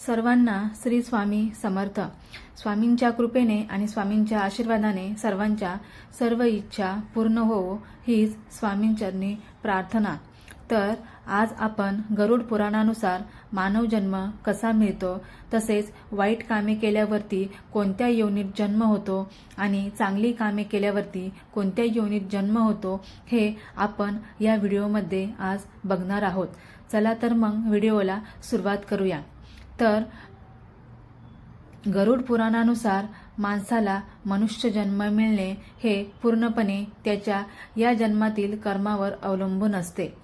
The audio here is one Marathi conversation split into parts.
सर्वांना श्री स्वामी समर्थ. स्वामींच्या कृपेने आणि स्वामींच्या आशीर्वादाने सर्वांच्या सर्व इच्छा पूर्ण होवो हीच स्वामींचरणी प्रार्थना. तर आज आपण गरुड पुराणानुसार मानव जन्म कसा मिळतो, तसेच वाईट कामे केल्यावरती कोणत्या योनीत जन्म होतो आणि चांगली कामे केल्यावरती कोणत्या योनीत जन्म होतो हे आपण या व्हिडिओमध्ये आज बघणार आहोत. चला तर मग व्हिडिओला सुरुवात करूया. तर गरुड पुराणानुसार माणसाला मनुष्य जन्म मिळणे हे पूर्णपणे त्याच्या या जन्मातील कर्मावर अवलंबून असते.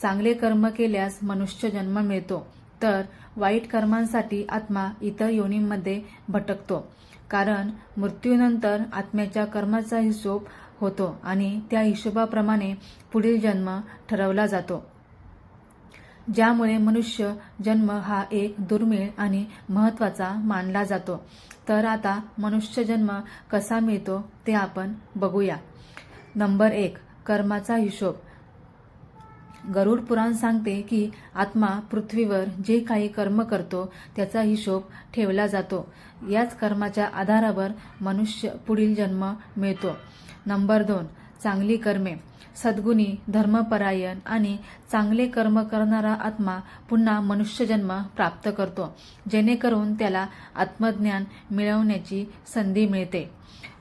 चांगले कर्म केल्यास मनुष्य जन्म मिळतो, तर वाईट कर्मांसाठी आत्मा इतर योनींमध्ये भटकतो. कारण मृत्यूनंतर आत्म्याच्या कर्माचा हिशोब होतो आणि त्या हिशोबाप्रमाणे पुढील जन्म ठरवला जातो. ज्यामुळे मनुष्य जन्म हा एक दुर्मिळ आणि महत्त्वाचा मानला जातो. तर आता मनुष्य जन्म कसा मिळतो ते आपण बघूया. नंबर 1, कर्माचा हिशोब. गरुड पुराण सांगते की आत्मा पृथ्वीवर जे काही कर्म करतो त्याचा हिशोब ठेवला जातो. याच कर्माच्या आधारावर मनुष्य पुढील जन्म मिळतो. नंबर 2, चांगली कर्मे. सद्गुणी, धर्मपरायण आणि चांगले कर्म करणारा आत्मा पुन्हा मनुष्य जन्म प्राप्त करतो, जेणेकरून त्याला आत्मज्ञान मिळवण्याची संधी मिळते.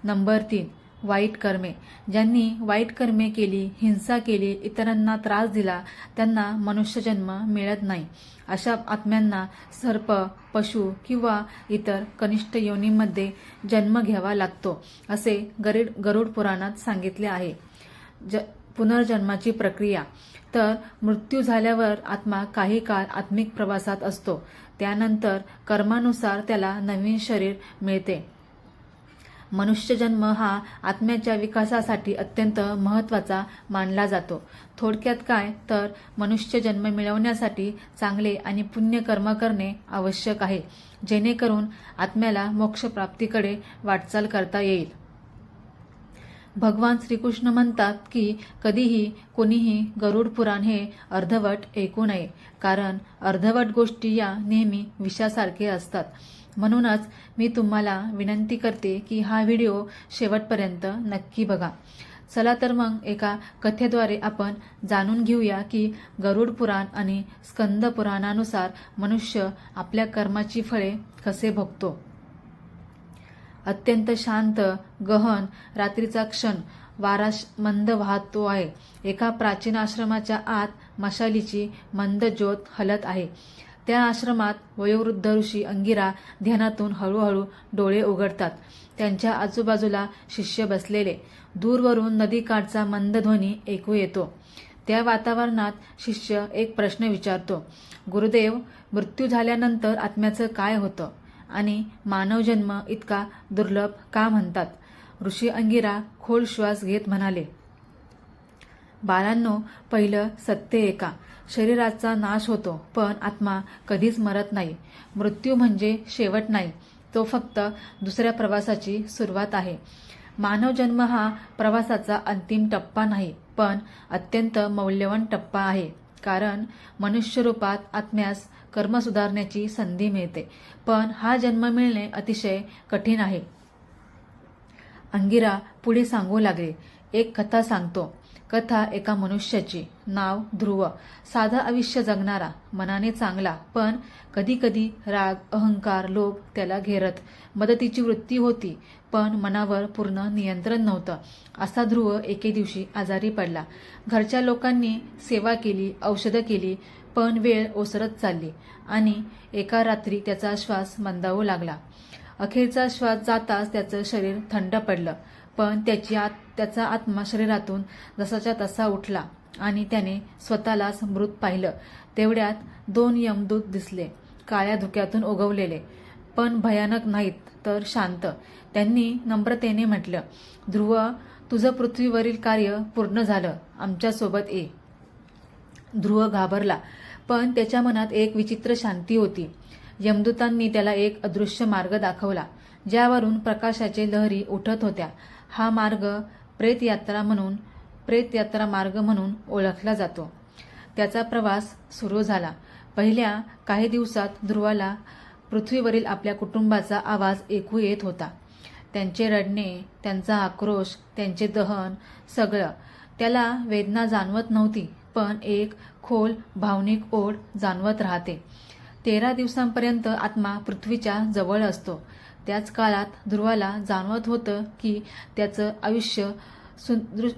नंबर 3, वाईट कर्मे. ज्यांनी वाईट कर्मे केली, हिंसा केली, इतरांना त्रास दिला, त्यांना मनुष्य जन्म मिळत नाही. अशा आत्म्यांना सर्प, पशु किंवा इतर कनिष्ठ योनीमध्ये जन्म घ्यावा लागतो, असे गरुड पुराणात सांगितले आहे. पुनर्जन्माची प्रक्रिया. तर मृत्यू झाल्यावर आत्मा काही काळ आत्मिक प्रवासात असतो. त्यानंतर कर्मानुसार त्याला नवीन शरीर मिळते. मनुष्य जन्म हा आत्म्याच्या विकासासाठी अत्यंत महत्त्वाचा मानला जातो. थोडक्यात काय तर मनुष्य जन्म मिळवण्यासाठी चांगले आणि पुण्य कर्म करणे आवश्यक आहे, जेणेकरून आत्म्याला मोक्षप्राप्तीकडे वाटचाल करता येईल. भगवान श्रीकृष्ण म्हणतात की कधीही कोणीही गरुड पुराण हे अर्धवट ऐकू नये, कारण अर्धवट गोष्टी या नेहमी विषासारखे असतात. म्हणूनच मी तुम्हाला विनंती करते की हा व्हिडिओ शेवटपर्यंत नक्की बघा. चला तर मग एका कथेद्वारे आपण जाणून घेऊया की गरुड पुराण आणि स्कंद पुराणानुसार मनुष्य आपल्या कर्माची फळे कसे भोगतो. अत्यंत शांत, गहन रात्रीचा क्षण. वारा मंद वाहतो आहे. एका प्राचीन आश्रमाच्या आत मशालीची मंद ज्योत हलत आहे. त्या आश्रमात वयोवृद्ध ऋषी अंगिरा ध्यानातून हळूहळू डोळे उघडतात. त्यांच्या आजूबाजूला शिष्य बसलेले. दूरवरून नदीकाठचा मंद ध्वनी ऐकू येतो. त्या वातावरणात शिष्य एक प्रश्न विचारतो, गुरुदेव, मृत्यू झाल्यानंतर आत्म्याचं काय होतं आणि मानव जन्म इतका दुर्लभ का म्हणतात? ऋषी अंगिरा खोल श्वास घेत म्हणाले, बाळांनो, पहिलं सत्य ऐका. शरीराचा नाश होतो, पण आत्मा कधीच मरत नाही. मृत्यू म्हणजे शेवट नाही, तो फक्त दुसऱ्या प्रवासाची सुरुवात आहे. मानव जन्म हा प्रवासाचा अंतिम टप्पा नाही, पण अत्यंत मौल्यवान टप्पा आहे. कारण मनुष्य रूपात आत्म्यास कर्म सुधारण्याची संधी मिळते, पण हा जन्म मिळणे अतिशय कठीण आहे. अंगिरा पुढे सांगू लागले, एक कथा सांगतो. कथा एका मनुष्याची. नाव ध्रुव. साधा आयुष्य जगणारा, मनाने चांगला, पण कधी कधी राग, अहंकार, लोभ त्याला घेरत. मदतीची वृत्ती होती, पण मनावर पूर्ण नियंत्रण नव्हतं. असा ध्रुव एके दिवशी आजारी पडला. घरच्या लोकांनी सेवा केली, औषधं केली, पण वेळ ओसरत चालली आणि एका रात्री त्याचा श्वास मंदावू लागला. अखेरचा श्वास जाताच त्याचं शरीर थंड पडलं, पण त्याचा आत्मा शरीरातून जसाच्या तसा उठला आणि त्याने स्वतःलाच मृत पाहिलं. तेवढ्यात 2 यमदूत दिसले, काळ्या धुक्यातून उगवलेले, पण भयानक नाहीत तर शांत. त्यांनी नम्रतेने म्हटलं, ध्रुव, तुझं पृथ्वीवरील कार्य पूर्ण झालं, आमच्यासोबत ये. ध्रुव घाबरला, पण त्याच्या मनात एक विचित्र शांती होती. यमदूतांनी त्याला एक अदृश्य मार्ग दाखवला, ज्यावरून प्रकाशाचे लहरी उठत होत्या. हा मार्ग प्रेतयात्रा मार्ग म्हणून ओळखला जातो. त्याचा प्रवास सुरू झाला. पहिल्या काही दिवसात ध्रुवाला पृथ्वीवरील आपल्या कुटुंबाचा आवाज ऐकू येत होता. त्यांचे रडणे, त्यांचा आक्रोश, त्यांचे दहन, सगळं. त्याला वेदना जाणवत नव्हती, पण एक खोल भावनिक ओढ जाणवत राहते. 13 दिवसांपर्यंत आत्मा पृथ्वीच्या जवळ असतो. त्याच काळात ध्रुवाला जाणवत होतं की त्याचं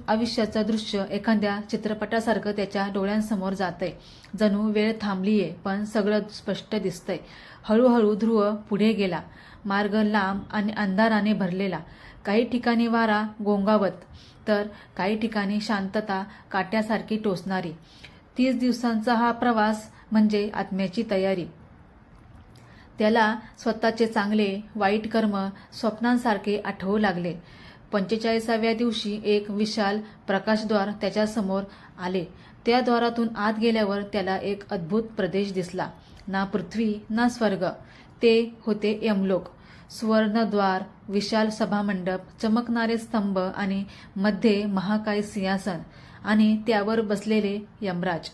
आयुष्याचं दृश्य एखाद्या चित्रपटासारखं त्याच्या डोळ्यांसमोर जातंय. जणू वेळ थांबलीये, पण सगळं स्पष्ट दिसतंय. हळूहळू ध्रुव पुढे गेला. मार्ग लांब आणि अंधाराने भरलेला. काही ठिकाणी वारा गोंगावत, तर काही ठिकाणी शांतता काट्यासारखी टोचणारी. 30 दिवसांचा हा प्रवास म्हणजे आत्म्याची तयारी. त्याला स्वतःचे चांगले वाईट कर्म स्वप्नांसारखे आठवू लागले. 45व्या दिवशी एक विशाल प्रकाशद्वार त्याच्यासमोर आले. त्या द्वारातून आत गेल्यावर त्याला एक अद्भुत प्रदेश दिसला. ना पृथ्वी ना स्वर्ग, ते होते यमलोक. सुवर्णद्वार, विशाल सभामंडप, चमकणारे स्तंभ आणि मध्ये महाकाय सिंहासन आणि त्यावर बसलेले यमराज.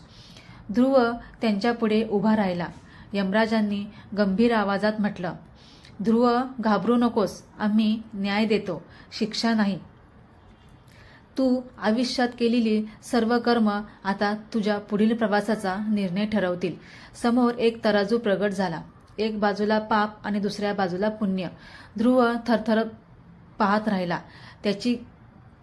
ध्रुव त्यांच्यापुढे उभा राहिला. यमराजांनी गंभीर आवाजात म्हटलं, ध्रुव, घाबरू नकोस. आम्ही न्याय देतो, शिक्षा नाही. तू आयुष्यात केलेली सर्व कर्म आता तुझ्या पुढील प्रवासाचा निर्णय ठरवतील. समोर एक तराजू प्रगट झाला. एक बाजूला पाप आणि दुसऱ्या बाजूला पुण्य. ध्रुव थरथरत पाहत राहिला.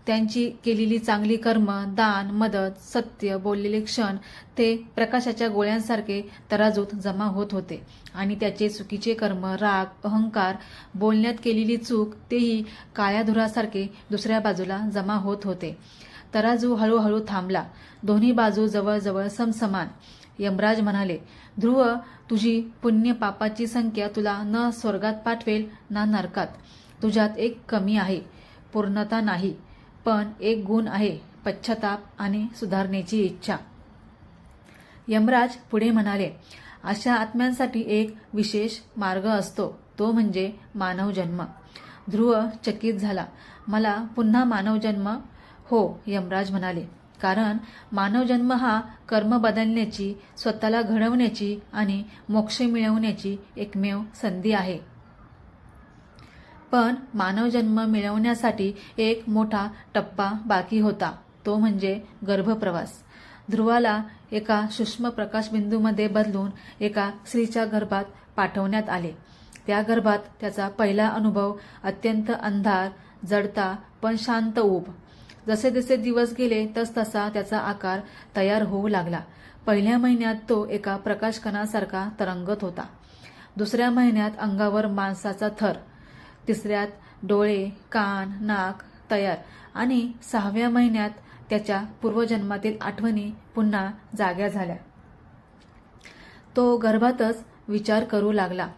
त्यांची केलेली चांगली कर्म, दान, मदत, सत्य बोललेले क्षण ते प्रकाशाच्या गोळ्यांसारखे तराजूत जमा होत होते. आणि त्याचे चुकीचे कर्म, राग, अहंकार, बोलण्यात केलेली चूक तेही काळ्या धुरासारखे दुसऱ्या बाजूला जमा होत होते. तराजू हळूहळू थांबला. दोन्ही बाजू जवळजवळ समसमान. यमराज म्हणाले, ध्रुव, तुझी पुण्य पापाची संख्या तुला न स्वर्गात पाठवेल ना नरकात. तुझ्यात एक कमी आहे, पूर्णता नाही, पण एक गुण आहे, पश्चाताप आणि सुधारणेची इच्छा. यमराज पुढे म्हणाले, अशा आत्म्यांसाठी एक विशेष मार्ग असतो, तो म्हणजे मानव जन्म. ध्रुव चकित झाला. मला पुन्हा मानव जन्म? हो, यमराज म्हणाले, कारण मानव जन्म हा कर्म बदलण्याची, स्वतःला घडवण्याची आणि मोक्ष मिळवण्याची एकमेव संधी आहे. पण मानव जन्म मिळवण्यासाठी एक मोठा टप्पा बाकी होता, तो म्हणजे गर्भप्रवास. ध्रुवाला एका सूक्ष्म प्रकाशबिंदूमध्ये बदलून एका स्त्रीच्या गर्भात पाठवण्यात आले. त्या गर्भात त्याचा पहिला अनुभव अत्यंत अंधार, जडता, पण शांत ऊब. जसे जसे दिवस गेले तसतसा त्याचा आकार तयार होऊ लागला. पहिल्या महिन्यात तो एका प्रकाशकणासारखा तरंगत होता. दुसऱ्या महिन्यात अंगावर मांसाचा थर, तिसऱ्यात डोळे, कान, नाक तयार आणि 6व्या महिन्यात त्याच्या पूर्वजन्मातील आठवणी पुन्हा जाग्या झाल्या. तो गर्भातच विचार करू लागला,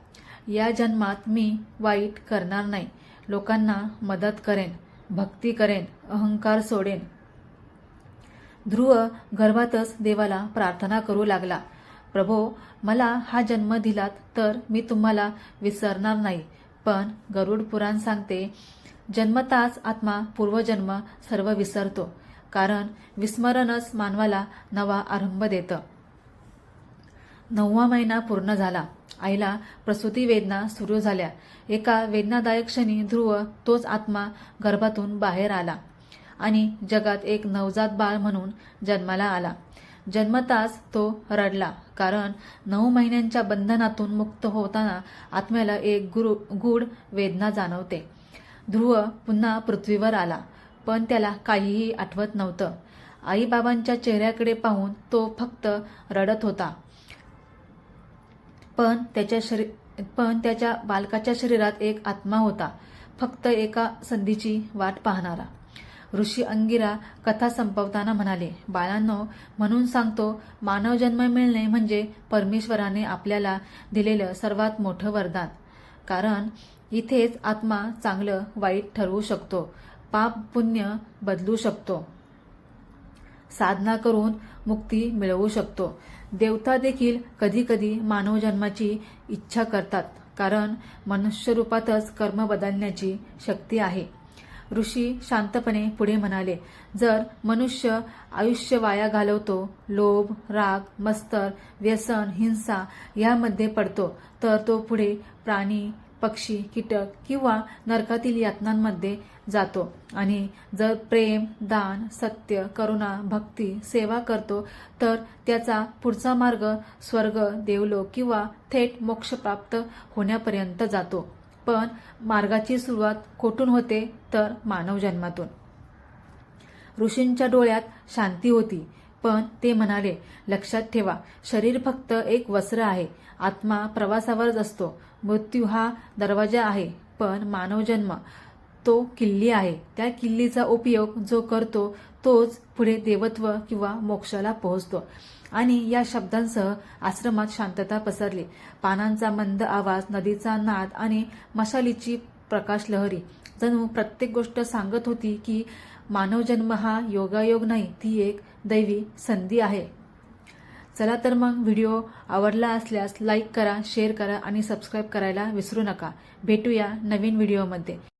या जन्मात मी वाईट करणार नाही, लोकांना मदत करेन, भक्ती करेन, अहंकार सोडेन. ध्रुव गर्भातच देवाला प्रार्थना करू लागला, प्रभो, मला हा जन्म दिलात तर मी तुम्हाला विसरणार नाही. पण गरुड पुराण सांगते, जन्मताच आत्मा पूर्वजन्म सर्व विसरतो, कारण विस्मरणच मानवाला नवा आरंभ देतं. 9वा महिना पूर्ण झाला. आईला प्रसूती वेदना सुरू झाल्या. एका वेदनादायक क्षणी ध्रुव तोच आत्मा गर्भातून बाहेर आला आणि जगात एक नवजात बाळ म्हणून जन्माला आला. जन्मताच तो रडला, कारण 9 महिन्यांच्या बंधनातून मुक्त होताना आत्म्याला एक गूढ वेदना जाणवते. ध्रुव पुन्हा पृथ्वीवर आला, पण त्याला काहीही आठवत नव्हतं. आईबाबांच्या चेहऱ्याकडे पाहून तो फक्त रडत होता. पण त्याच्या बालकाच्या शरीरात एक आत्मा होता, फक्त एका संधीची वाट पाहणारा. ऋषी अंगिरा कथा संपवताना म्हणाले, बाळांनो, म्हणून सांगतो, मानव जन्म मिळणे म्हणजे परमेश्वराने आपल्याला दिलेलं सर्वात मोठं वरदान. कारण इथेच आत्मा चांगलं वाईट ठरवू शकतो, पाप पुण्य बदलू शकतो, साधना करून मुक्ती मिळवू शकतो. देवता देखील कधी कधी मानव जन्माची इच्छा करतात, कारण मनुष्य रूपातच कर्म बदलण्याची शक्ती आहे. ऋषी शांतपणे पुढे म्हणाले, जर मनुष्य आयुष्य वाया घालवतो, लोभ, राग, मत्सर, व्यसन, हिंसा यामध्ये पडतो, तर तो पुढे प्राणी, पक्षी, कीटक किंवा नरकातील यातनांमध्ये जातो. आणि जर प्रेम, दान, सत्य, करुणा, भक्ती, सेवा करतो, तर त्याचा पुढचा मार्ग स्वर्ग, देवलोक किंवा थेट मोक्ष प्राप्त होण्यापर्यंत जातो. पण मार्गाची सुरुवात कोठून होते, तर मानव जन्मातून. ऋषींच्या डोळ्यात शांती होती, पण ते म्हणाले, लक्षात ठेवा, शरीर फक्त एक वस्त्र आहे. आत्मा प्रवासावरच असतो. मृत्यू हा दरवाजा आहे, पण मानव जन्म तो किल्ली आहे. त्या किल्लीचा उपयोग जो करतो तोच पुढे देवत्व किंवा मोक्षाला पोहोचतो. आणि या शब्दांसह आश्रमात शांतता पसरली. पानांचा मंद आवाज, नदीचा नाद आणि मशालीची प्रकाश लहरी जणू प्रत्येक गोष्ट सांगत होती की मानव जन्म हा योगायोग नाही, ती एक दैवी संधी आहे. चला तर मग व्हिडिओ आवडला असल्यास लाईक करा, शेअर करा आणि सबस्क्राईब करायला विसरू नका. भेटूया नवीन व्हिडिओमध्ये.